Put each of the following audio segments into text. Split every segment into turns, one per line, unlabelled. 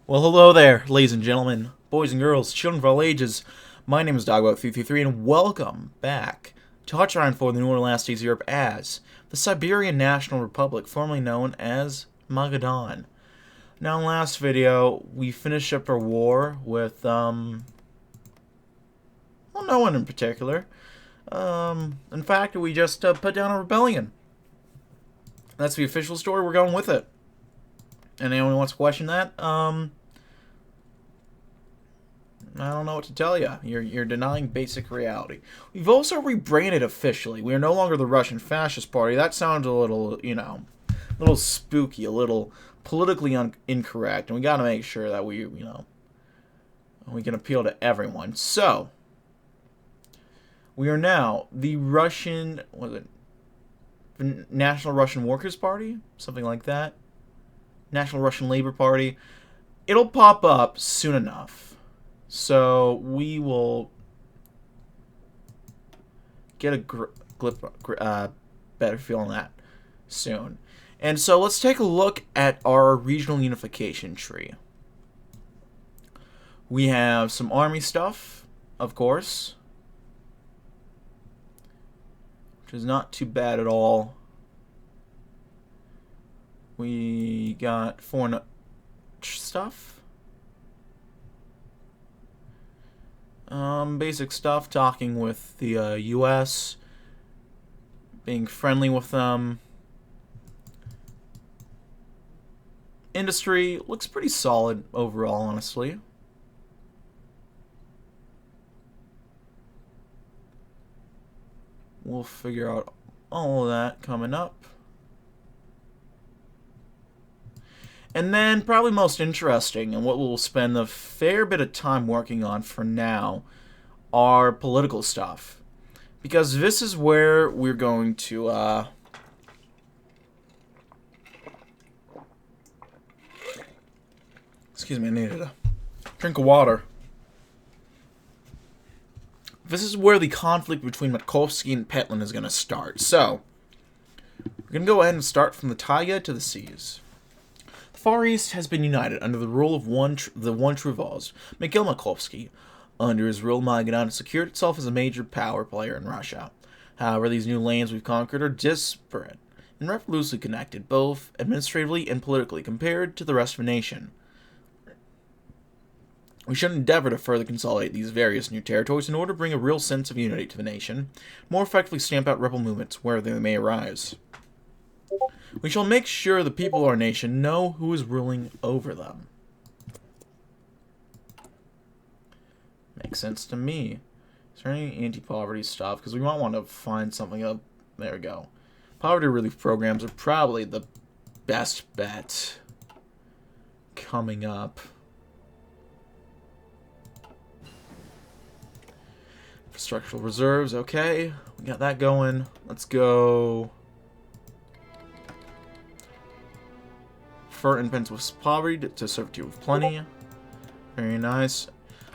Well, hello there, ladies and gentlemen, boys and girls, children of all ages. My name is DB333, and welcome back to Hotline for the New Orleans States of Europe as the Siberian National Republic, formerly known as Magadan. Now, in the last video, we finished up our war with, well, no one in particular. In fact, we just put down a rebellion. That's the official story. We're going with it. And anyone who wants to question that, I don't know what to tell you. You're denying basic reality. We've also rebranded officially. We are no longer the Russian Fascist Party. That sounds a little, a little spooky, a little politically incorrect. And we got to make sure that we can appeal to everyone. So, we are now the Russian, National Russian Workers' Party? Something like that. National Russian Labor Party. It'll pop up soon enough. So we will get a better feel on that soon. And so let's take a look at our regional unification tree. We have some army stuff, of course, which is not too bad at all. We got foreign stuff. Basic stuff, talking with the U.S., being friendly with them. Industry looks pretty solid overall, honestly. We'll figure out all of that coming up. And then, probably most interesting, and what we'll spend a fair bit of time working on for now, are political stuff. Because this is where we're going to, excuse me, I needed a drink of water. This is where the conflict between Makovsky and Petlin is going to start. So, we're going to go ahead and start from the taiga to the seas. The Far East has been united under the rule of the one true Voz, Mikhail Makovsky. Under his rule, Magadan has secured itself as a major power player in Russia. However, these new lands we've conquered are disparate and rather loosely connected, both administratively and politically, compared to the rest of the nation. We should endeavor to further consolidate these various new territories in order to bring a real sense of unity to the nation, more effectively stamp out rebel movements where they may arise. We shall make sure the people of our nation know who is ruling over them. Makes sense to me. Is there any anti-poverty stuff? Because we might want to find something up. There we go. Poverty relief programs are probably the best bet coming up. Structural reserves, okay. We got that going. Let's go. For independence with poverty to servitude with plenty. Very nice.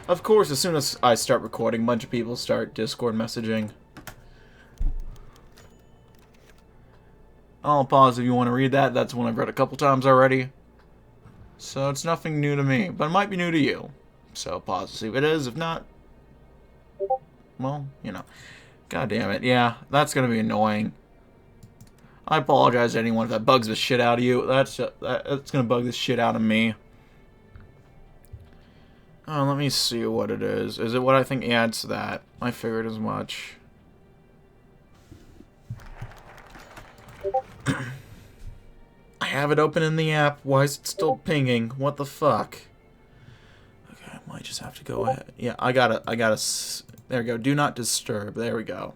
Of course, as soon as I start recording, a bunch of people start Discord messaging. I'll pause if you want to read that. That's one I've read a couple times already. So it's nothing new to me, but it might be new to you. So pause to see if it is. If not, well, God damn it. Yeah, that's going to be annoying. I apologize to anyone if that bugs the shit out of you. That's going to bug the shit out of me. Oh, let me see what it is. Is it what I think adds to that? I figured as much. I have it open in the app. Why is it still pinging? What the fuck? Okay, I might just have to go ahead. Yeah, I gotta, there we go. Do not disturb. There we go.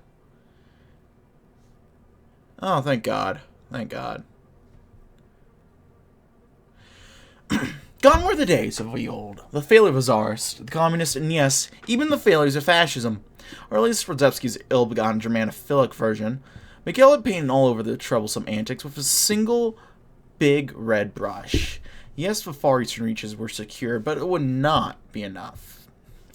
Oh, thank God. Thank God. Gone were the days of the old. The failure of the czars, the communists, and yes, even the failures of fascism. Or at least Rodzewski's ill-begotten Germanophilic version. Mikhail had painted all over the troublesome antics with a single big red brush. Yes, the far eastern reaches were secure, but it would not be enough.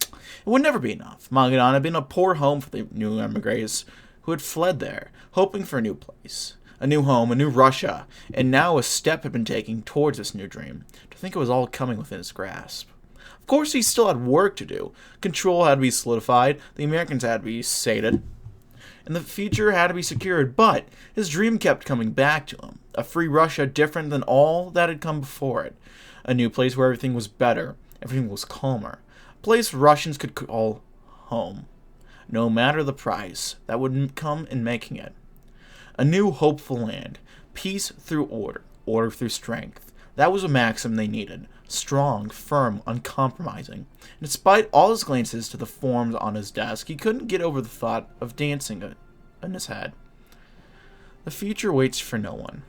It would never be enough. Magadan had been a poor home for the new emigres who had fled there, hoping for a new place. a new home, a new Russia, and now a step had been taken towards this new dream. To think it was all coming within his grasp. Of course, he still had work to do. Control had to be solidified, the Americans had to be sated, and the future had to be secured, but his dream kept coming back to him. A free Russia different than all that had come before it. A new place where everything was better, everything was calmer. A place Russians could call home. No matter the price that would come in making it. A new hopeful land. Peace through order. Order through strength. That was a maxim they needed. Strong, firm, uncompromising. And despite all his glances to the forms on his desk, he couldn't get over the thought of dancing in his head. The future waits for no one.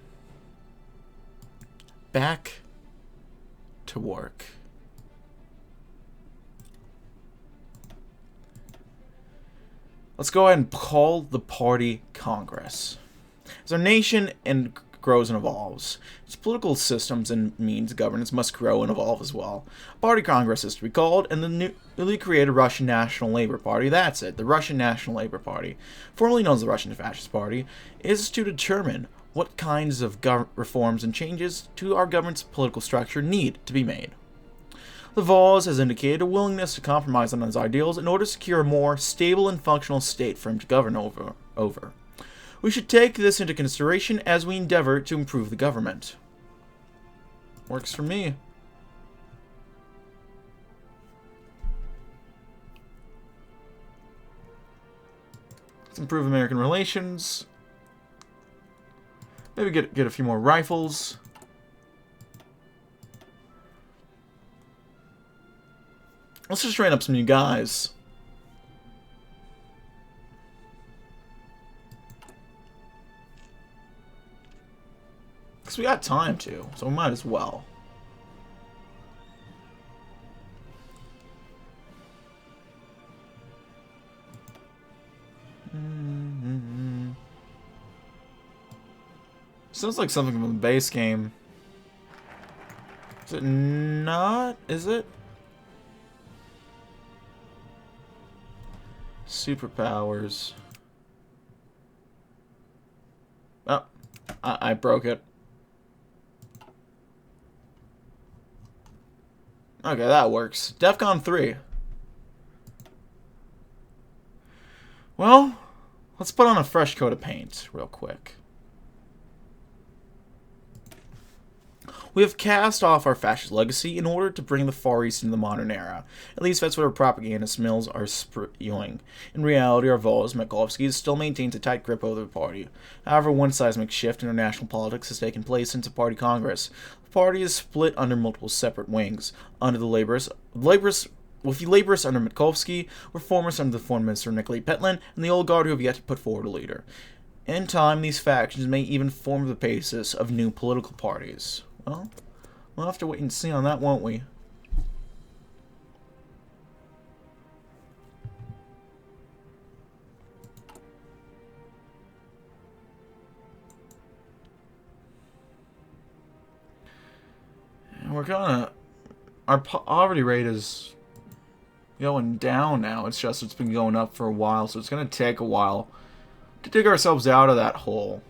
Back to work. Let's go ahead and call the party Congress. As our nation grows and evolves, its political systems and means of governance must grow and evolve as well. Party Congress is to be called, and the newly created Russian National Labor Party, that's it, the Russian National Labor Party, formerly known as the Russian Fascist Party, is to determine what kinds of reforms and changes to our government's political structure need to be made. The Vols has indicated a willingness to compromise on his ideals in order to secure a more stable and functional state for him to govern over. We should take this into consideration as we endeavor to improve the government. Works for me. Let's improve American relations. Maybe get a few more rifles. Let's just train up some new guys. Because we got time to, so we might as well. Sounds like something from the base game. Is it not? Is it? Superpowers. Oh, I broke it. Okay, that works. DEFCON 3. Well, let's put on a fresh coat of paint real quick. We have cast off our fascist legacy in order to bring the Far East into the modern era. At least that's what our propagandist mills are spewing. In reality, our Vols, Makovsky, still maintains a tight grip over the party. However, one seismic shift in international politics has taken place since the party Congress. The party is split under multiple separate wings. Under the laborists with the laborists under Matkovsky, reformers under the foreign minister Nikolai Petlin, and the old guard who have yet to put forward a leader. In time, these factions may even form the basis of new political parties. Well, we'll have to wait and see on that, won't we? And we're gonna... Our poverty rate is going down now. It's just it's been going up for a while, so it's gonna take a while to dig ourselves out of that hole.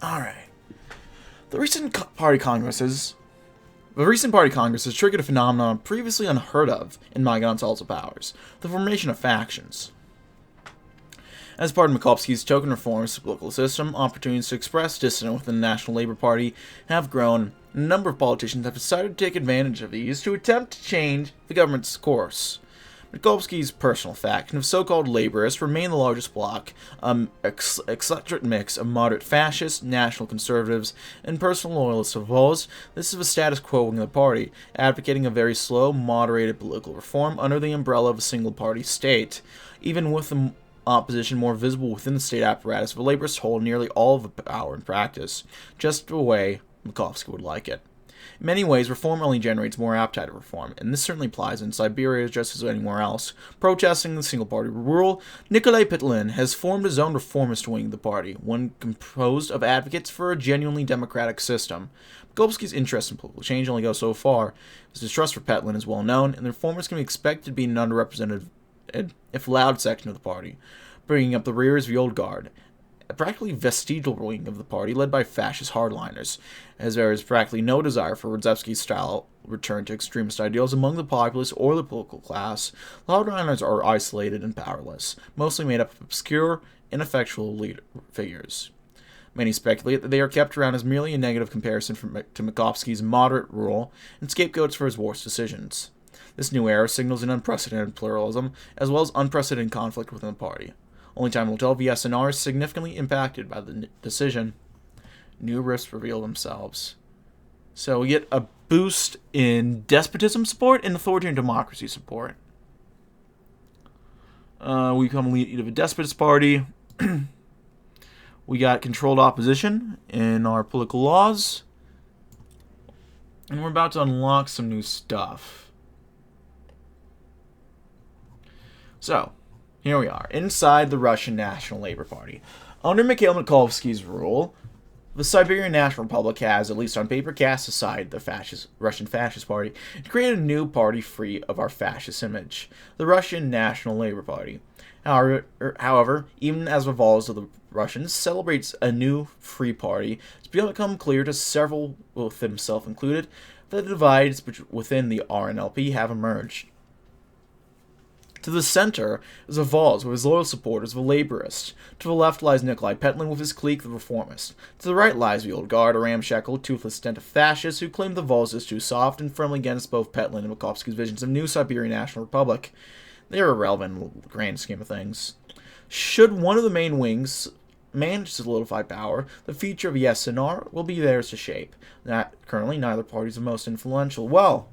Alright. The recent party congresses triggered a phenomenon previously unheard of in Magadan's also powers, the formation of factions. As part of Makovsky's token reforms to the political system, opportunities to express dissent within the National Labor Party have grown, and a number of politicians have decided to take advantage of these to attempt to change the government's course. Makovsky's personal faction of so-called laborists remain the largest bloc, eclectic mix of moderate fascists, national conservatives, and personal loyalists of Vols. This is the status quo wing of the party, advocating a very slow, moderated political reform under the umbrella of a single-party state. Even with the opposition more visible within the state apparatus, the laborists hold nearly all of the power in practice, just the way Makovsky would like it. In many ways, reform only generates more appetite of reform, and this certainly applies in Siberia just as anywhere else. Protesting the single-party rule, Nikolai Petlin has formed his own reformist wing of the party, one composed of advocates for a genuinely democratic system. Golubsky's interest in political change only goes so far. His distrust for Petlin is well known, and the reformers can be expected to be an underrepresented, if loud, section of the party. Bringing up the rear is the old guard, a practically vestigial wing of the party led by fascist hardliners, as there is practically no desire for Radzevsky's style return to extremist ideals among the populace or the political class. The hardliners are isolated and powerless, mostly made up of obscure, ineffectual leader figures. Many speculate that they are kept around as merely a negative comparison to Makovsky's moderate rule and scapegoats for his worst decisions. This new era signals an unprecedented pluralism, as well as unprecedented conflict within the party. Only time will tell if the SNR is significantly impacted by the decision. New rifts reveal themselves. So we get a boost in despotism support and authoritarian democracy support. We become lead of a despotist party. We got controlled opposition in our political laws. And we're about to unlock some new stuff. So, here we are, inside the Russian National Labor Party. Under Mikhail Makovsky's rule, the Siberian National Republic has, at least on paper, cast aside the Russian Fascist Party and created a new party free of our fascist image, the Russian National Labor Party. However, even as revolves of the Russians celebrates a new free party, it's become clear to several, with himself included, that the divides within the RNLP have emerged. To the center is Avalz with his loyal supporters, the laborists. To the left lies Nikolai Petlin with his clique, the reformist. To the right lies the old guard, a ramshackle, toothless tent of fascists who claim the Avalz is too soft and firmly against both Petlin and Makovsky's visions of new Siberian National Republic. They are irrelevant in the grand scheme of things. Should one of the main wings manage to solidify power, the future of the SNR will be theirs to shape. Currently, neither party is the most influential. Well,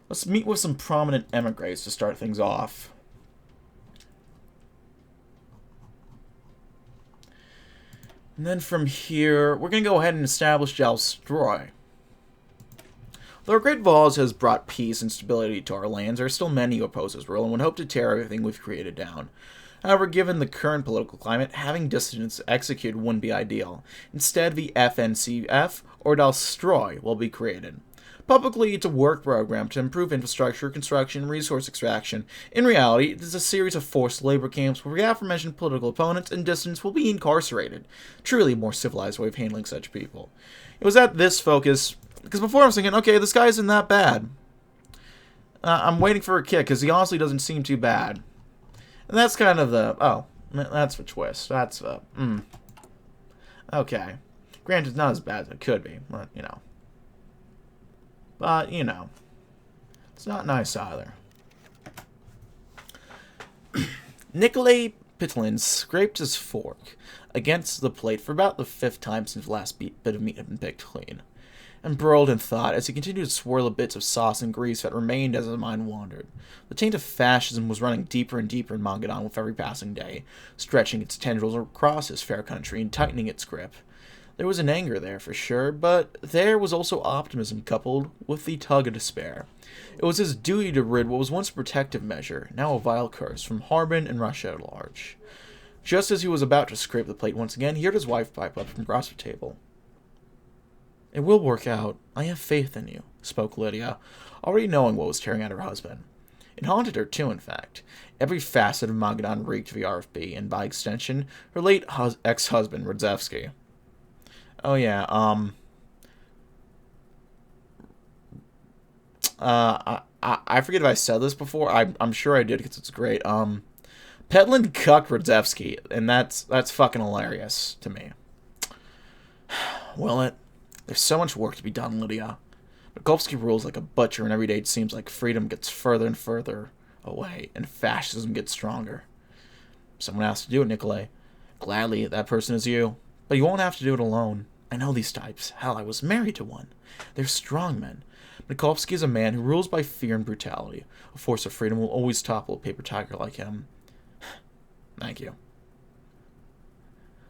let's meet with some prominent emigres to start things off. And then from here, we're going to go ahead and establish Jalstroy. Though our great Vaz has brought peace and stability to our lands, there are still many who oppose his rule and would hope to tear everything we've created down. However, given the current political climate, having dissidents executed wouldn't be ideal. Instead, the FNCF, or Jalstroy, will be created. Publicly, it's a work program to improve infrastructure, construction, and resource extraction. In reality, it is a series of forced labor camps where the aforementioned political opponents and dissidents will be incarcerated. Truly a more civilized way of handling such people. It was at this focus, because before I was thinking, okay, this guy isn't that bad. I'm waiting for a kick, because he honestly doesn't seem too bad. And that's kind of the, oh, that's the twist. That's the, okay. Granted, it's not as bad as it could be, but, you know. But, you know, it's not nice either. Nikolai Petlin scraped his fork against the plate for about the 5th time since the last bit of meat had been picked clean, and burrowed in thought as he continued to swirl the bits of sauce and grease that remained as his mind wandered. The taint of fascism was running deeper and deeper in Magadan with every passing day, stretching its tendrils across his fair country and tightening its grip. There was an anger there, for sure, but there was also optimism coupled with the tug of despair. It was his duty to rid what was once a protective measure, now a vile curse, from Harbin and Russia at large. Just as he was about to scrape the plate once again, he heard his wife pipe up from across the table. "It will work out. I have faith in you," spoke Lydia, already knowing what was tearing at her husband. It haunted her too, in fact. Every facet of Magadan reeked of the RFB, and by extension, her late ex-husband, Radzevsky. Oh yeah, I forget if I said this before. I'm sure I did because it's great. Petlin cucked Radzevsky, and that's fucking hilarious to me. Will it? There's so much work to be done, Lydia. Makovsky rules like a butcher, and every day it seems like freedom gets further and further away, and fascism gets stronger. Someone has to do it, Nikolai. Gladly, that person is you. But you won't have to do it alone. I know these types. Hell, I was married to one. They're strong men. Makovsky is a man who rules by fear and brutality. A force of freedom will always topple a paper tiger like him. Thank you.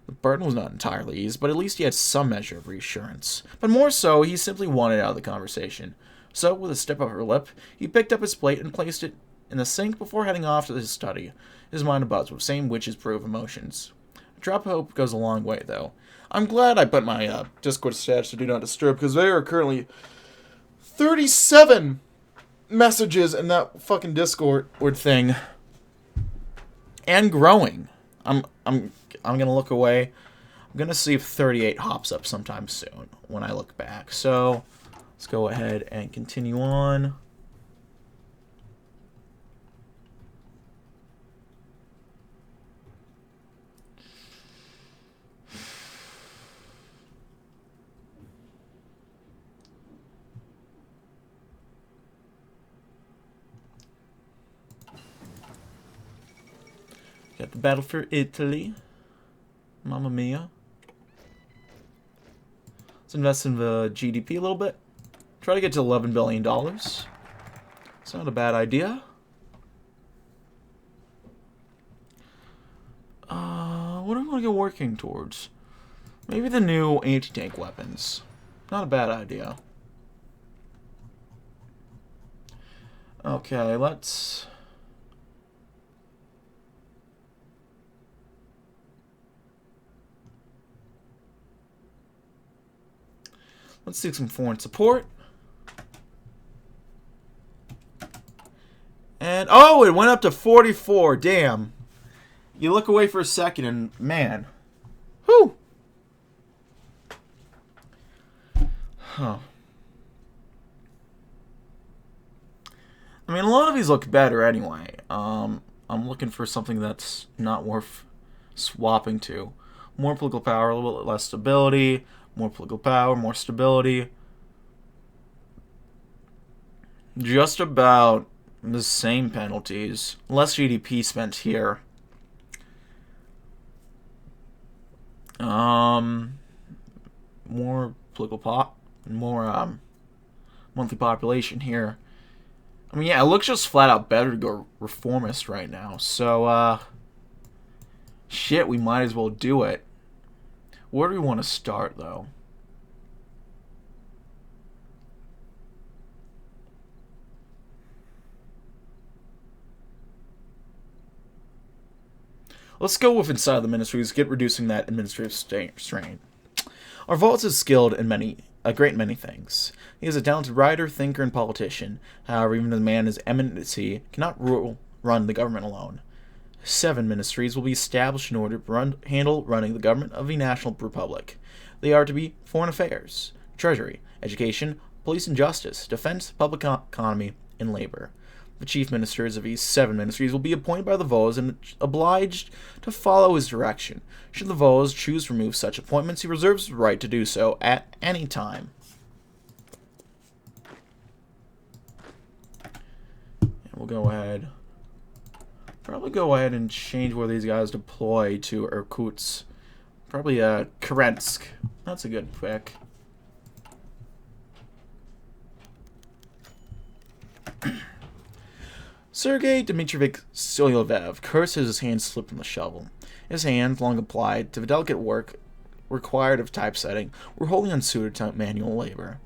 The burden was not entirely eased, but at least he had some measure of reassurance. But more so, he simply wanted out of the conversation. So, with a stiff upper lip, he picked up his plate and placed it in the sink before heading off to his study, his mind abuzz with the same witches-proof emotions. A drop of hope goes a long way, though. I'm glad I put my Discord status to Do Not Disturb, because there are currently 37 messages in that fucking Discord thing. And growing. I'm gonna look away. I'm gonna see if 38 hops up sometime soon when I look back. So let's go ahead and continue on. Got the battle for Italy. Mamma mia. Let's invest in the GDP a little bit. Try to get to $11 billion. It's not a bad idea. What do we want to get working towards? Maybe the new anti-tank weapons. Not a bad idea. Okay, let's seek some foreign support. And, oh, it went up to 44. Damn. You look away for a second and, man. Whew. Huh. I mean, a lot of these look better anyway. I'm looking for something that's not worth swapping to. More political power, a little bit less stability. More political power, more stability. Just about the same penalties. Less GDP spent here. More political more monthly population here. I mean, yeah, it looks just flat out better to go reformist right now. So, shit, we might as well do it. Where do we want to start, though? Let's go with inside the ministries, get reducing that administrative strain. Our vault is skilled in a great many things. He is a talented writer, thinker, and politician. However, even the man as eminent as he cannot run the government alone. 7 ministries will be established in order to handle running the government of the National Republic. They are to be Foreign Affairs, Treasury, Education, Police and Justice, Defense, Public Economy, and Labor. The chief ministers of these 7 ministries will be appointed by the Vos and obliged to follow his direction. Should the Vos choose to remove such appointments, he reserves the right to do so at any time. And we'll go ahead. Probably go ahead and change where these guys deploy to Irkutsk. Probably Kerensky. That's a good pick. Sergei Dmitrievich Solovyev cursed as his hand slipped from the shovel. His hands, long applied to the delicate work required of typesetting, were wholly unsuited to manual labor.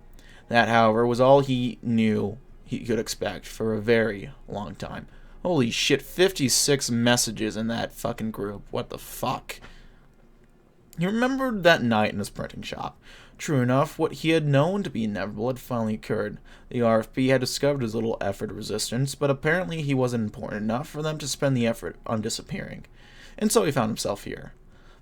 That, however, was all he knew he could expect for a very long time. Holy shit, 56 messages in that fucking group. What the fuck? He remembered that night in his printing shop. True enough, what he had known to be inevitable had finally occurred. The RFP had discovered his little effort of resistance, but apparently he wasn't important enough for them to spend the effort on disappearing. And so he found himself here.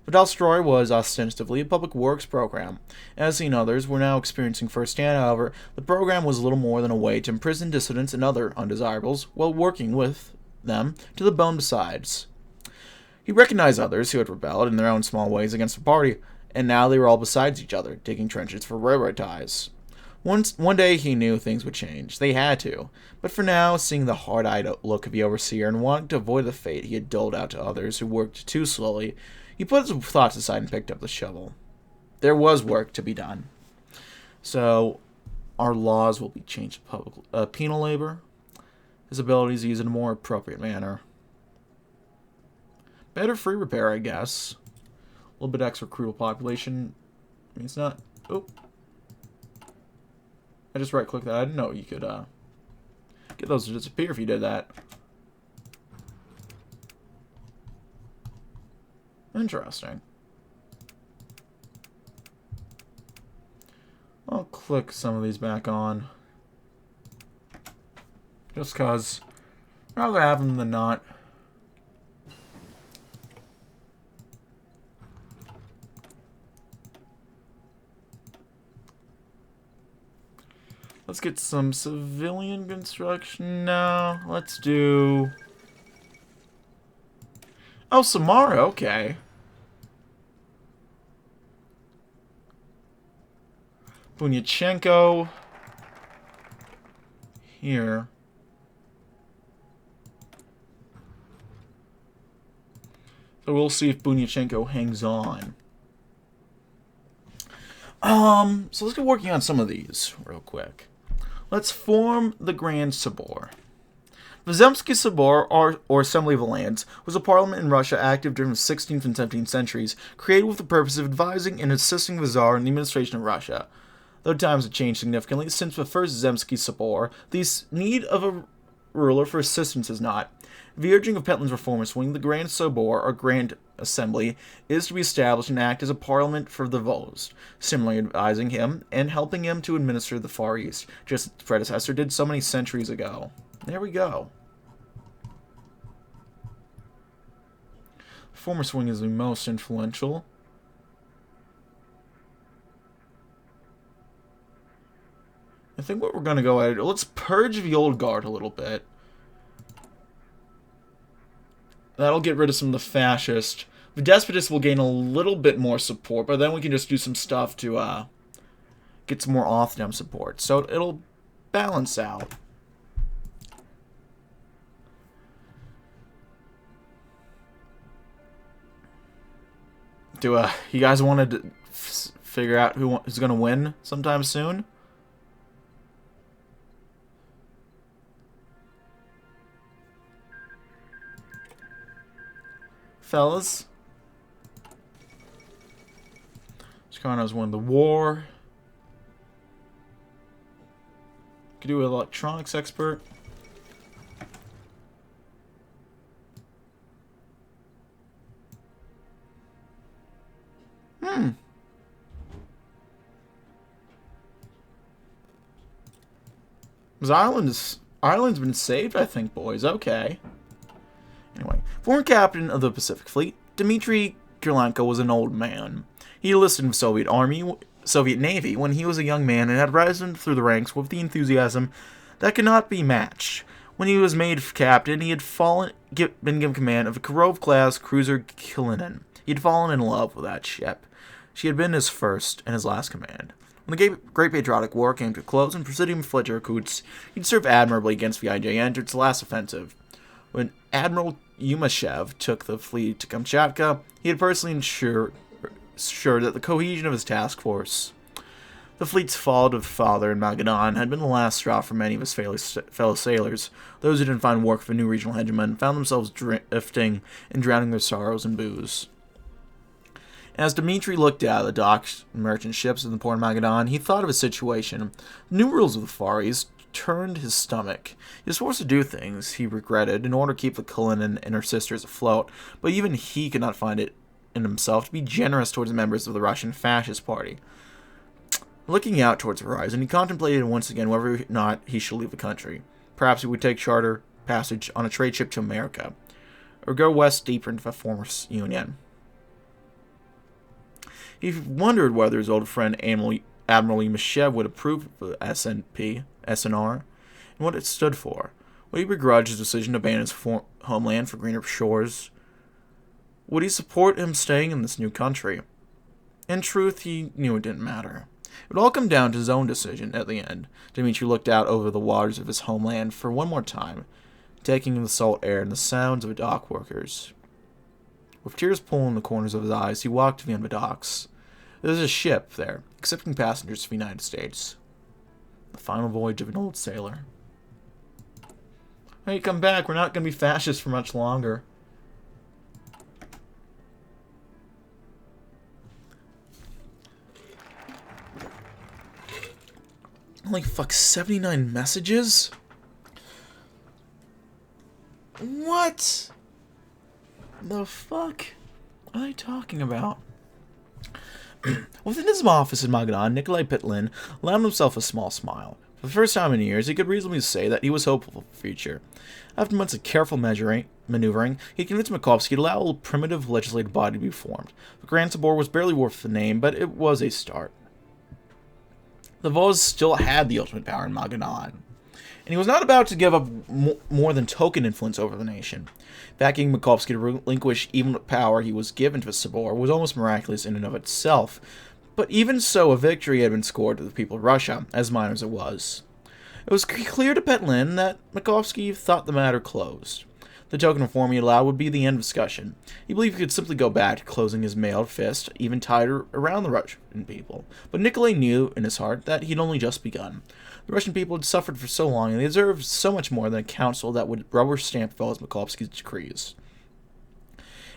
Vidal's story was ostensibly a public works program. As he and others were now experiencing firsthand, however, the program was little more than a way to imprison dissidents and other undesirables while working with them to the bone besides. He recognized others who had rebelled in their own small ways against the party, and now they were all besides each other, digging trenches for railroad ties. One day he knew things would change. They had to. But for now, seeing the hard-eyed look of the overseer and wanting to avoid the fate he had doled out to others who worked too slowly, he put his thoughts aside and picked up the shovel. There was work to be done. So, our laws will be changed to public, penal labor. His abilities used in a more appropriate manner. Better free repair, I guess. little bit extra recruitable population. I mean, it's not... Oh. I just right-clicked that. I didn't know you could get those to disappear if you did that. Interesting. I'll click some of these back on. Just because I'd rather have them than not. Let's get some civilian construction now. Let's do... Oh, Samara, okay. Bunyachenko. Here. So we'll see if Bunyachenko hangs on. So let's get working on some of these real quick. Let's form the Grand Sobor. The Zemsky Sobor, or Assembly of the Lands, was a parliament in Russia active during the 16th and 17th centuries, created with the purpose of advising and assisting the Tsar in the administration of Russia. Though times have changed significantly since the first Zemsky Sobor, the need of a ruler for assistance is not. The urging of Petlin's reformist wing, the Grand Sobor, or Grand Assembly, is to be established and act as a parliament for the Vost, similarly advising him and helping him to administer the Far East, just as its predecessor did so many centuries ago. There we go. The former swing is the most influential. I think what we're going to go at, let's purge the old guard a little bit. That'll get rid of some of the fascists. The despotists will gain a little bit more support, but then we can just do some stuff to get some more off-them support. So it'll balance out. Do you guys want to figure out who's going to win sometime soon? Fellas? Chicano's won the war. Could do an electronics expert. Ireland's been saved, I think, boys. Okay. Anyway, former captain of the Pacific Fleet, Dmitry Kirilenko was an old man. He enlisted in the Soviet Navy when he was a young man and had risen through the ranks with the enthusiasm that could not be matched. When he was made captain, he had been given command of a Kirov-class cruiser Kalinin. He had fallen in love with that ship. She had been his first and his last command. When the Great Patriotic War came to a close and Presidium fled to Irkutsk, he'd served admirably against the IJ and entered its last offensive. When Admiral Yumashev took the fleet to Kamchatka, he had personally ensured that the cohesion of his task force. The fleet's fall to father in Magadan had been the last straw for many of his fellow sailors. Those who didn't find work for a new regional hegemon found themselves drifting and drowning their sorrows in booze. As Dmitry looked out at the docked merchant ships in the port of Magadan, he thought of his situation. The new rules of the Far East turned his stomach. He was forced to do things he regretted in order to keep the Kalinin and her sisters afloat, but even he could not find it in himself to be generous towards the members of the Russian Fascist Party. Looking out towards the horizon, he contemplated once again whether or not he should leave the country. Perhaps he would take charter passage on a trade ship to America, or go west deeper into the former Union. He wondered whether his old friend Admiral Yumashev would approve of the SNR, and what it stood for. Would he begrudge his decision to abandon his homeland for greener shores? Would he support him staying in this new country? In truth, he knew it didn't matter. It would all come down to his own decision at the end. Dmitry looked out over the waters of his homeland for one more time, taking in the salt air and the sounds of the dock workers. With tears pooling the corners of his eyes, he walked to the end of the docks. There was a ship there, accepting passengers from the United States. The final voyage of an old sailor. Hey, come back. We're not going to be fascists for much longer. Holy fuck, 79 messages? What the fuck are they talking about? Within his office in Magadan, Nikolai Petlin allowed himself a small smile. For the first time in years, he could reasonably say that he was hopeful for the future. After months of careful maneuvering, he convinced Makovsky to allow a primitive legislative body to be formed. The Grand Sabor was barely worth the name, but it was a start. The Voz still had the ultimate power in Magadan, and he was not about to give up more than token influence over the nation. Backing Makovsky to relinquish even the power he was given to Sabor was almost miraculous in and of itself, but even so, a victory had been scored to the people of Russia, as minor as it was. It was clear to Petlin that Makovsky thought the matter closed. The token reform he allowed would be the end of discussion. He believed he could simply go back to closing his mailed fist even tighter around the Russian people. But Nikolai knew in his heart that he'd only just begun. The Russian people had suffered for so long, and they deserved so much more than a council that would rubber stamp Makovsky's decrees.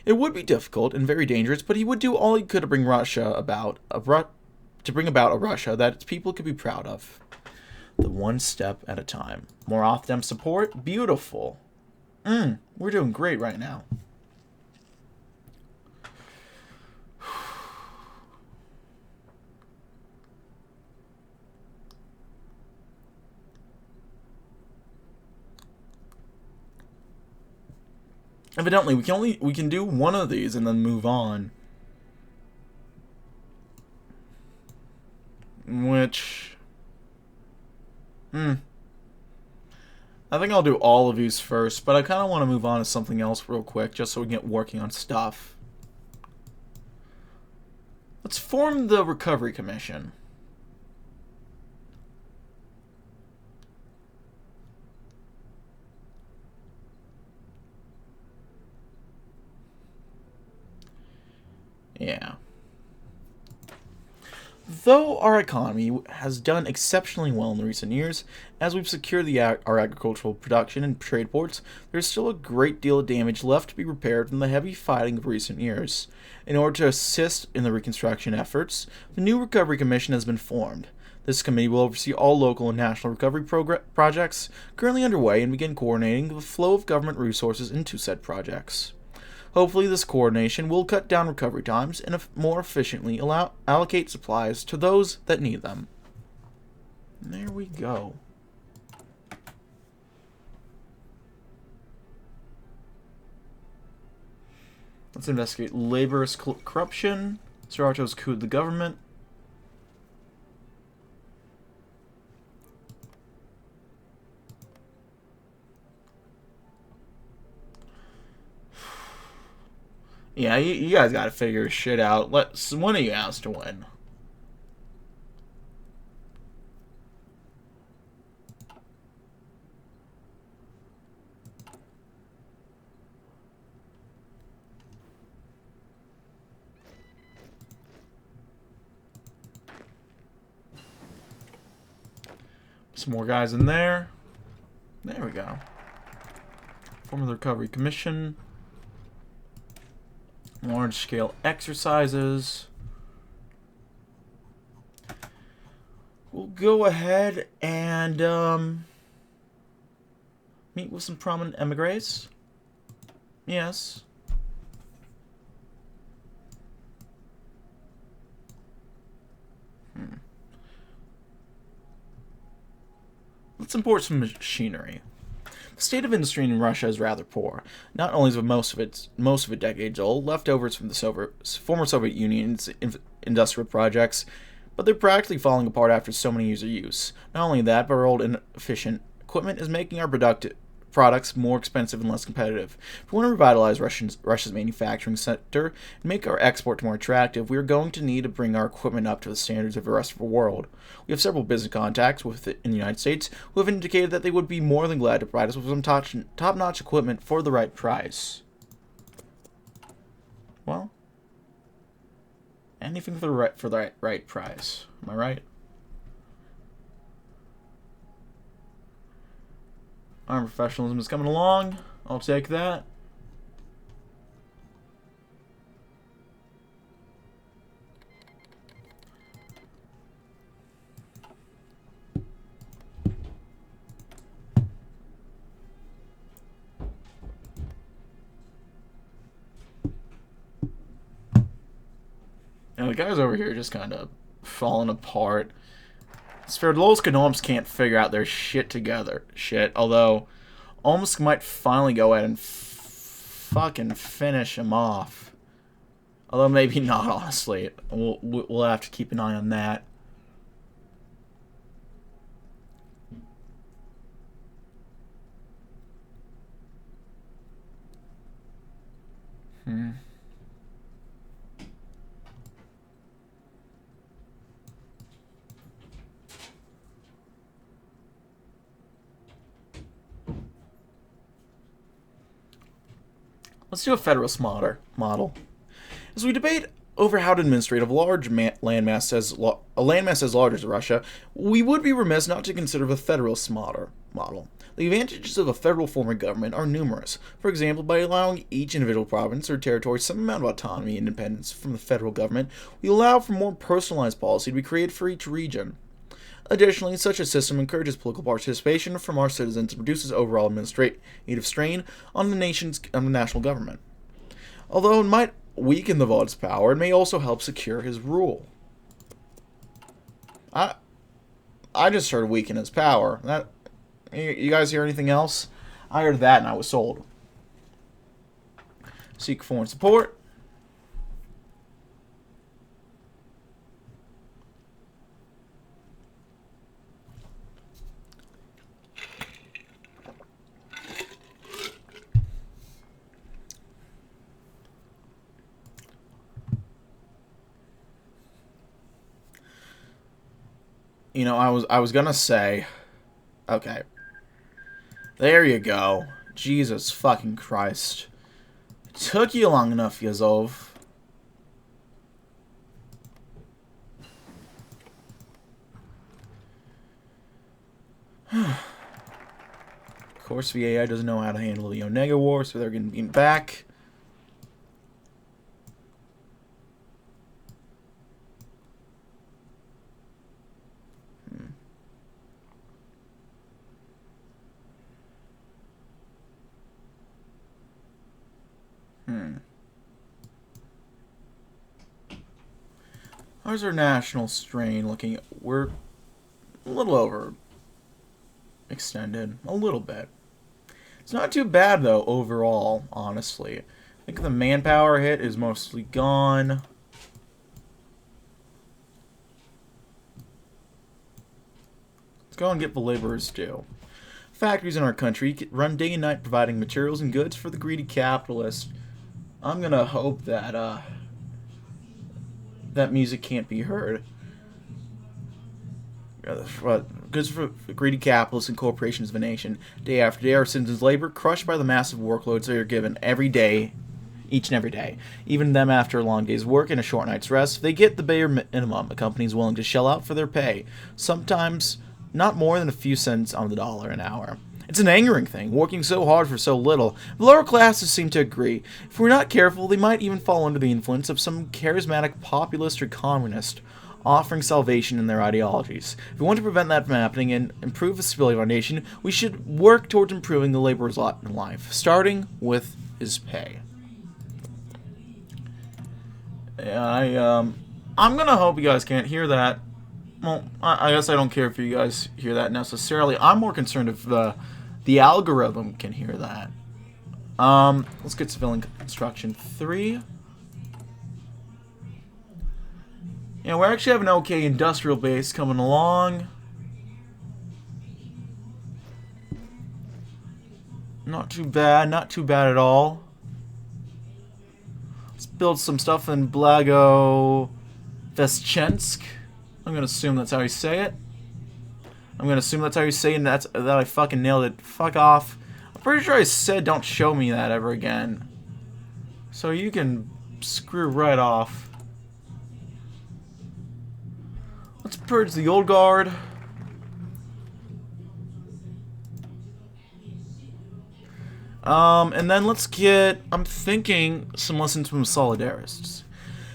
It would be difficult and very dangerous, but he would do all he could to bring about a Russia that its people could be proud of. The one step at a time. More off-them support? Beautiful. We're doing great right now. Evidently, we can do one of these and then move on. Which I think I'll do all of these first, but I kind of want to move on to something else real quick, just so we can get working on stuff. Let's form the Recovery Commission. Yeah. Though our economy has done exceptionally well in the recent years, as we've secured our agricultural production and trade ports, there's still a great deal of damage left to be repaired from the heavy fighting of recent years. In order to assist in the reconstruction efforts, the new Recovery Commission has been formed. This committee will oversee all local and national recovery projects currently underway and begin coordinating the flow of government resources into said projects. Hopefully, this coordination will cut down recovery times and more efficiently allocate supplies to those that need them. And there we go. Let's investigate laborist corruption, Sarato's coup the government. Yeah, you guys gotta figure shit out. One of you has to win. Some more guys in there. There we go. Form the Recovery Commission. Large-scale exercises. We'll go ahead and meet with some prominent emigres. Yes. Let's import some machinery. The state of industry in Russia is rather poor. Not only is most of it decades old, leftovers from the former Soviet Union's industrial projects, but they're practically falling apart after so many years of use. Not only that, but our old inefficient equipment is making our products more expensive and less competitive. If we want to revitalize Russia's manufacturing sector and make our export more attractive, we are going to need to bring our equipment up to the standards of the rest of the world. We have several business contacts in the United States who have indicated that they would be more than glad to provide us with some top-notch equipment for the right price. Well, anything for the right price. Am I right? Armed professionalism is coming along. I'll take that. the guys over here just kind of falling apart. Sverdlovsk and Omsk can't figure out their shit together. Although Omsk might finally go ahead and fucking finish him off. Although maybe not, honestly. We'll have to keep an eye on that. Let's do a federalist model. As we debate over how to administrate a large landmass as large as Russia, we would be remiss not to consider the federalist model. The advantages of a federal form of government are numerous. For example, by allowing each individual province or territory some amount of autonomy and independence from the federal government, we allow for more personalized policy to be created for each region. Additionally, such a system encourages political participation from our citizens and reduces overall administrative strain on the national government. Although it might weaken the Vod's power, it may also help secure his rule. I just heard weaken his power. You guys hear anything else? I heard that and I was sold. Seek foreign support. You know, I was gonna say, okay, there you go. Jesus fucking Christ, it took you long enough, Yazov. Of course, VAI doesn't know how to handle the Onega War, so they're getting beaten back. How's our national strain looking? We're a little over extended. A little bit. It's not too bad, though, overall, honestly. I think the manpower hit is mostly gone. Let's go and get the laborers due. Factories in our country run day and night providing materials and goods for the greedy capitalists. I'm gonna hope that, that music can't be heard. Goods for greedy capitalists and corporations of the nation. Day after day, our citizens' labor crushed by the massive workloads they are given every day, each and every day. Even them after a long day's work and a short night's rest, they get the bare minimum a company is willing to shell out for their pay. Sometimes not more than a few cents on the dollar an hour. It's an angering thing, working so hard for so little. The lower classes seem to agree. If we're not careful, they might even fall under the influence of some charismatic populist or communist offering salvation in their ideologies. If we want to prevent that from happening and improve the stability of our nation, we should work towards improving the laborer's lot in life, starting with his pay. I'm gonna hope you guys can't hear that. Well, I guess I don't care if you guys hear that necessarily. I'm more concerned if the algorithm can hear that. Let's get civilian construction 3. Yeah, we actually have an okay industrial base coming along. Not too bad at all. Let's build some stuff in Blago Veschensk. I'm gonna assume that's how you say it. I'm gonna assume that's how you say it, and that I fucking nailed it. Fuck off. I'm pretty sure I said don't show me that ever again. So you can screw right off. Let's purge the old guard. And then let's get, I'm thinking, some lessons from solidarists.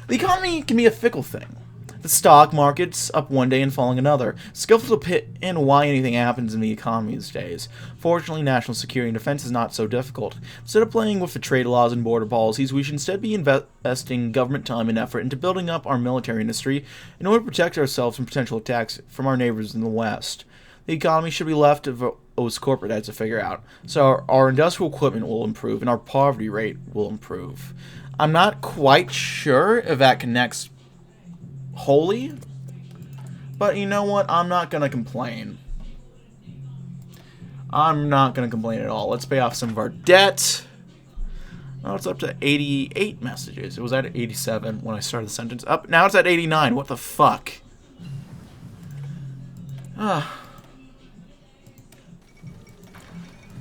The economy can be a fickle thing. The The stock market's up one day and falling another. Skillful to pit in why anything happens in the economy these days. Fortunately, national security and defense is not so difficult. Instead of playing with the trade laws and border policies, we should instead be investing government time and effort into building up our military industry in order to protect ourselves from potential attacks from our neighbors in the West. The economy should be left to those corporate heads to figure out, so our industrial equipment will improve and our poverty rate will improve. I'm not quite sure if that connects wholly, but you know what? I'm not going to complain. I'm not going to complain at all. Let's pay off some of our debt. Oh, it's up to 88 messages. It was at 87 when I started the sentence. Up now it's at 89. What the fuck?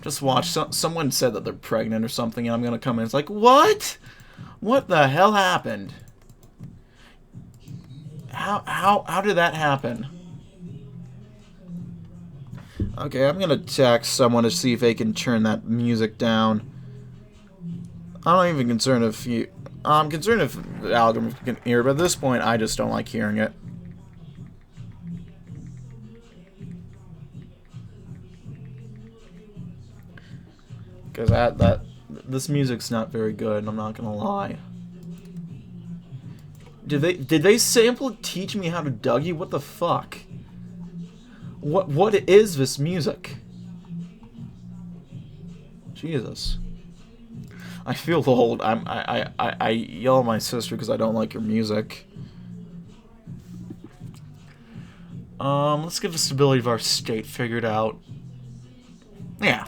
Just watch. Someone said that they're pregnant or something, and I'm going to come in. It's like, what? What the hell happened? How did that happen? Okay, I'm gonna text someone to see if they can turn that music down. I'm not even concerned if you... I'm concerned if the algorithm can hear, but at this point, I just don't like hearing it. Because this music's not very good, I'm not gonna lie. Did they sample teach me how to Dougie? What the fuck? What is this music? Jesus. I feel old. I yell at my sister because I don't like her music. Let's get the stability of our state figured out. Yeah.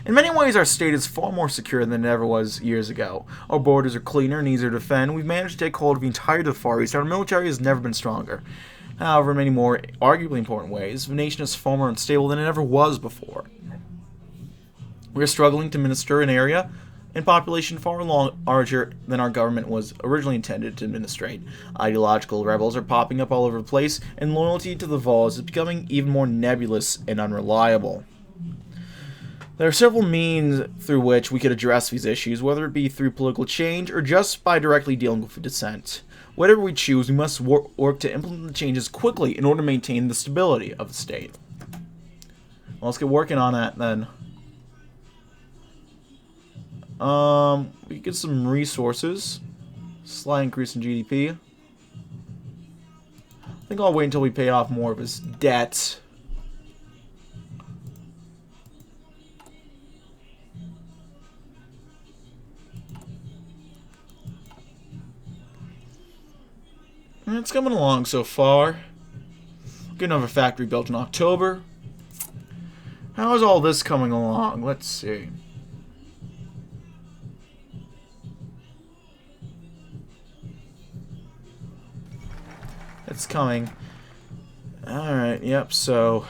In many ways, our state is far more secure than it ever was years ago. Our borders are cleaner and easier to defend. We've managed to take hold of the entirety of the Far East. Our military has never been stronger. However, in many more arguably important ways, the nation is far more unstable than it ever was before. We are struggling to administer an area and population far larger than our government was originally intended to administrate. Ideological rebels are popping up all over the place, and loyalty to the Vols is becoming even more nebulous and unreliable. There are several means through which we could address these issues, whether it be through political change or just by directly dealing with the dissent. Whatever we choose, we must work to implement the changes quickly in order to maintain the stability of the state. Well, let's get working on that then. We get some resources. Slight increase in GDP. I think I'll wait until we pay off more of his debt. It's coming along so far. Get another factory built in October. How is all this coming along? Let's see. It's coming. Alright, yep, so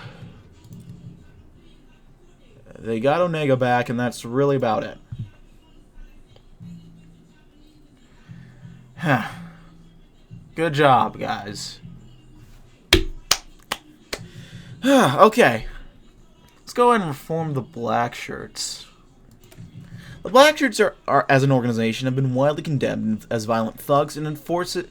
they got Omega back, and that's really about it. Huh. Good job, guys. Okay. Let's go ahead and reform the Black Shirts. The Black Shirts are, as an organization, have been widely condemned as violent thugs and enforcers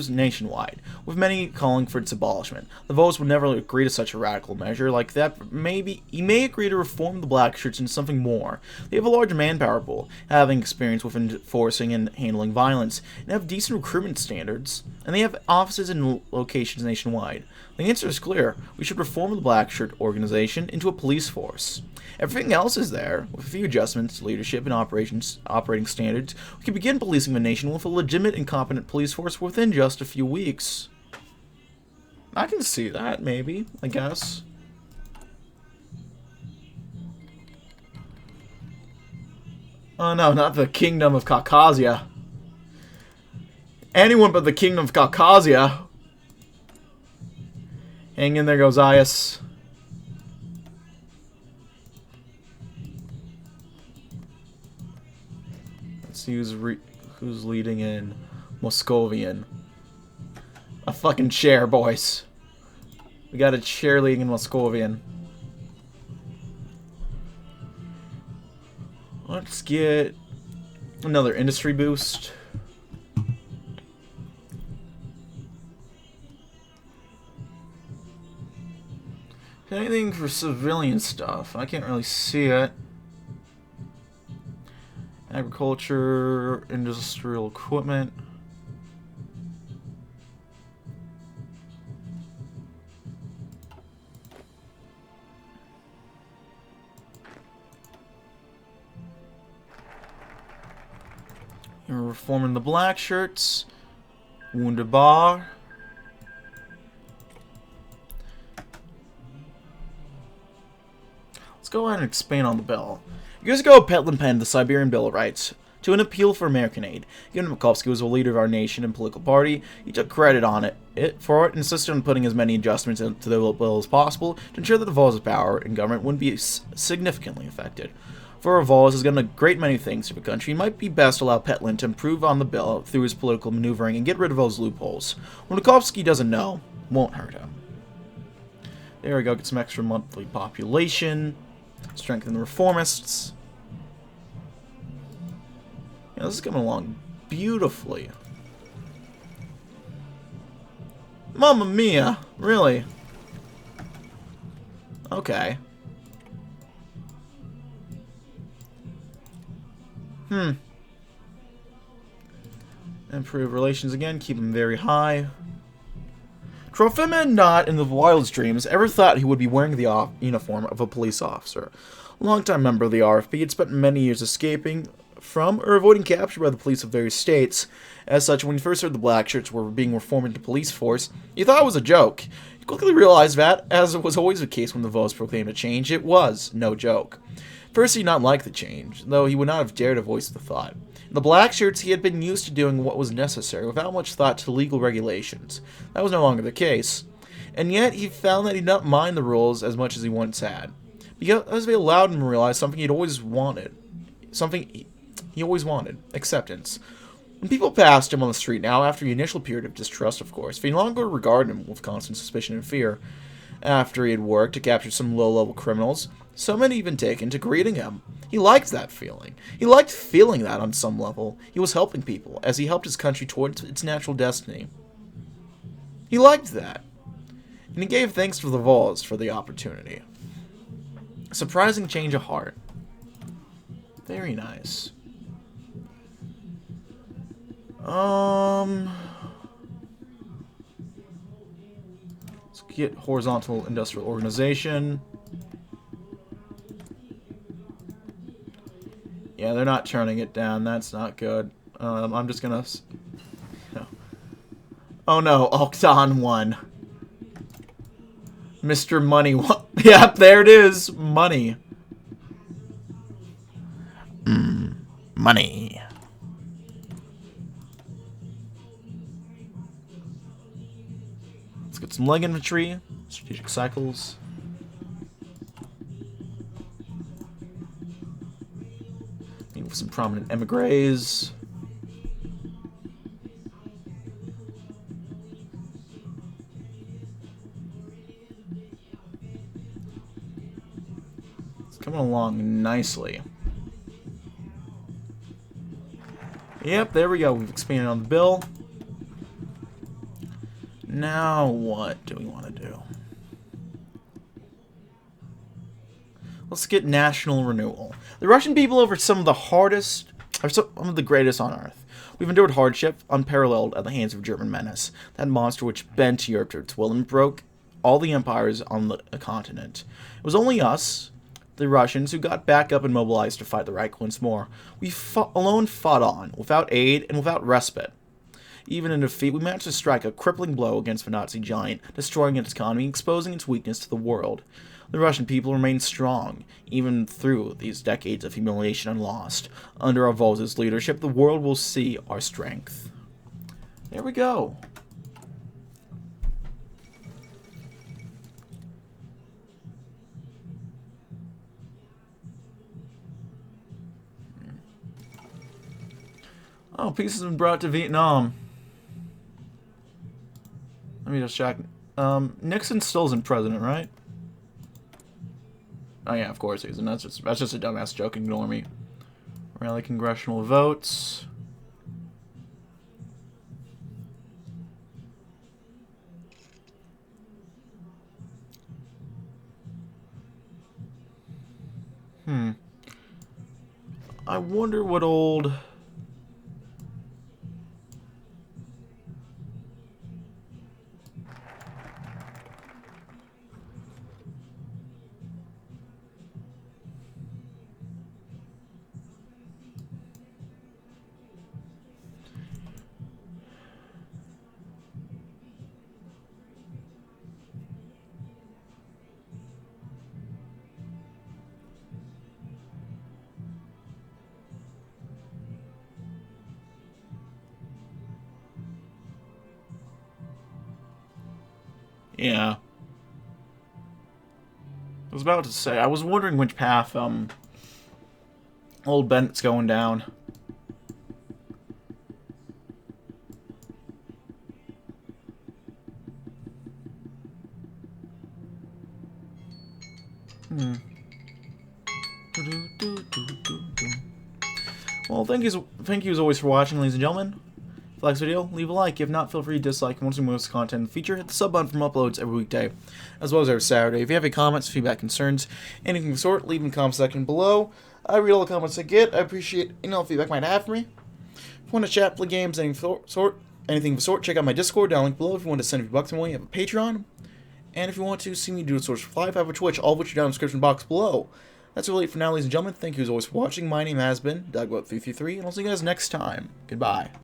nationwide, with many calling for its abolishment. The votes would never agree to such a radical measure like that, but maybe he may agree to reform the Black Shirts into something more. They have a large manpower pool, having experience with enforcing and handling violence, and have decent recruitment standards, and they have offices and locations nationwide. The answer is clear. We should reform the Black Shirt organization into a police force. Everything else is there. With a few adjustments to leadership and operating standards, we can begin policing the nation with a legitimate and competent police force within just a few weeks. I can see that, maybe, I guess. Oh no, not the Kingdom of Caucasia. Anyone but the Kingdom of Caucasia. Hang in there, Gozaius. Let's see who's leading in Moscovian. A fucking chair, boys. We got a chair leading in Moscovian. Let's get another industry boost. Anything for civilian stuff? I can't really see it. Agriculture, industrial equipment. You're reforming the black shirts. Wunderbar. Let's go ahead and expand on the bill. Years ago, Petlin penned the Siberian Bill of Rights to an appeal for American aid. Given Makovsky was a leader of our nation and political party, he took credit on it and insisted on putting as many adjustments into the bill as possible to ensure that the Vol's power in government wouldn't be significantly affected. For Vol has done a great many things for the country. It might be best to allow Petlin to improve on the bill through his political maneuvering and get rid of those loopholes. What Makovsky doesn't know won't hurt him. There we go, get some extra monthly population. Strengthen the reformists. Yeah, this is coming along beautifully. Mamma mia! Really? Okay. Improve relations again, keep them very high. Trofim had not, in the wildest dreams, ever thought he would be wearing the uniform of a police officer. A longtime member of the RFP, had spent many years escaping from or avoiding capture by the police of various states. As such, when he first heard the black shirts were being reformed into police force, he thought it was a joke. He quickly realized that, as was always the case when the Vos proclaimed a change, it was no joke. First, he did not like the change, though he would not have dared to voice the thought. In the black shirts, he had been used to doing what was necessary without much thought to legal regulations. That was no longer the case. And yet, he found that he did not mind the rules as much as he once had. Because they allowed him to realize something he'd always wanted. Something he always wanted. Acceptance. When people passed him on the street now, after the initial period of distrust, of course, they no longer regarded him with constant suspicion and fear. After he had worked to capture some low-level criminals, some had even taken to greeting him. He liked that feeling. He liked feeling that on some level. He was helping people, as he helped his country towards its natural destiny. He liked that. And he gave thanks to the Vols for the opportunity. A surprising change of heart. Very nice. Let's get horizontal industrial organization. Yeah, they're not turning it down. That's not good. I'm just gonna... No. Oh no, Octon won. Mr. Money won. Yep, there it is. Money. Money. Let's get some leg infantry. Strategic cycles. With some prominent emigres. It's coming along nicely. Yep, there we go. We've expanded on the bill. Now what do we want to do? Let's get national renewal. The Russian people are some of the hardest, or some of the greatest on Earth. We've endured hardship unparalleled at the hands of German menace, that monster which bent Europe to its will and broke all the empires on the continent. It was only us, the Russians, who got back up and mobilized to fight the Reich once more. We alone fought on, without aid and without respite. Even in defeat, we managed to strike a crippling blow against the Nazi giant, destroying its economy and exposing its weakness to the world. The Russian people remain strong, even through these decades of humiliation and loss. Under our Volz's leadership, the world will see our strength. There we go. Oh, peace has been brought to Vietnam. Let me just check. Nixon still isn't president, right? Oh yeah, of course he isn't. That's just a dumbass joke. Ignore me. Rally congressional votes. I wonder what old... Yeah. I was about to say, I was wondering which path, old Bennett's going down. Well, thank you as always for watching, ladies and gentlemen. If you like this video, leave a like. If not, feel free to dislike. If you want to see more of this content in the future, hit the sub button for more uploads every weekday, as well as every Saturday. If you have any comments, feedback, concerns, anything of the sort, leave them in the comment section below. I read all the comments I get. I appreciate any feedback you might have for me. If you want to chat, play games, anything of the sort, check out my Discord down link below. If you want to send a few bucks my way, you have a Patreon. And if you want to see me do a source for live, I have a Twitch, all of which are down in the description box below. That's really it for now, ladies and gentlemen. Thank you as always for watching. My name has been DB333, and I'll see you guys next time. Goodbye.